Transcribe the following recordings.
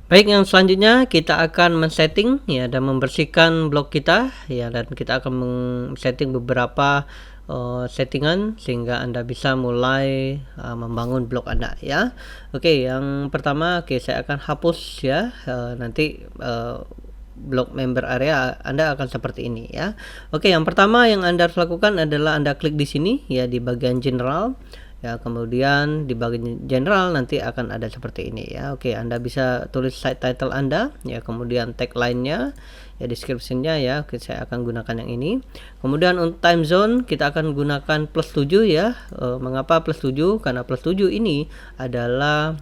Baik, yang selanjutnya kita akan men-setting ya dan membersihkan blog kita ya, dan kita akan men-setting beberapa settingan sehingga Anda bisa mulai membangun blog Anda ya. Oke, yang pertama saya akan hapus ya, nanti blog member area Anda akan seperti ini ya. Oke, yang pertama yang Anda harus lakukan adalah Anda klik di sini ya di bagian general. Ya, kemudian di bagian general nanti akan ada seperti ini ya. Oke, Anda bisa tulis site title Anda ya, kemudian tagline-nya ya, description-nya ya. Oke, saya akan gunakan yang ini. Kemudian untuk time zone kita akan gunakan +7 ya. Mengapa +7? Karena +7 ini adalah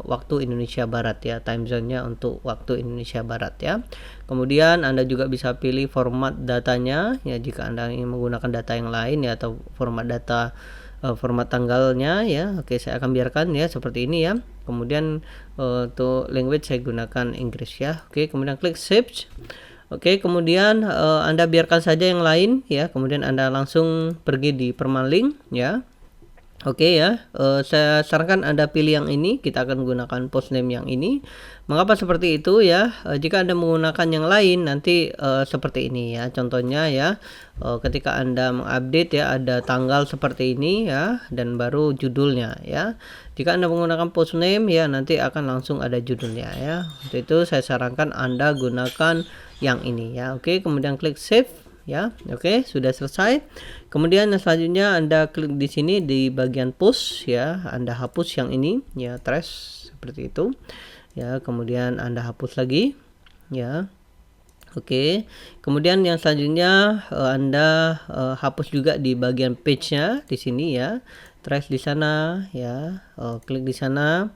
waktu Indonesia Barat ya, time zone-nya untuk waktu Indonesia Barat ya. Kemudian Anda juga bisa pilih format datanya ya, jika Anda ingin menggunakan data yang lain ya, atau format data format tanggalnya ya. Oke, saya akan biarkan ya seperti ini ya. Kemudian untuk language saya gunakan Inggris ya. Oke, kemudian klik save. Oke, kemudian Anda biarkan saja yang lain ya. Kemudian Anda langsung pergi di permalink ya. Oke ya, saya sarankan Anda pilih yang ini. Kita akan gunakan post name yang ini. Mengapa seperti itu ya? Jika Anda menggunakan yang lain nanti seperti ini ya. Contohnya ya, ketika Anda mengupdate ya, ada tanggal seperti ini ya, dan baru judulnya ya. Jika Anda menggunakan post name ya, nanti akan langsung ada judulnya ya. Untuk itu saya sarankan Anda gunakan yang ini ya. Oke, kemudian klik save ya. Oke, sudah selesai. Kemudian yang selanjutnya Anda klik di sini di bagian push ya, Anda hapus yang ini ya, trash seperti itu ya. Kemudian Anda hapus lagi ya. Oke, kemudian yang selanjutnya Anda hapus juga di bagian page-nya di sini ya, trash di sana ya. Klik di sana,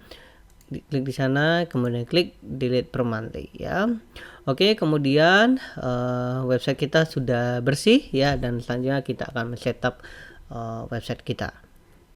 klik di sana, kemudian klik delete permanently ya. Oke, kemudian website kita sudah bersih ya, dan selanjutnya kita akan setup website kita.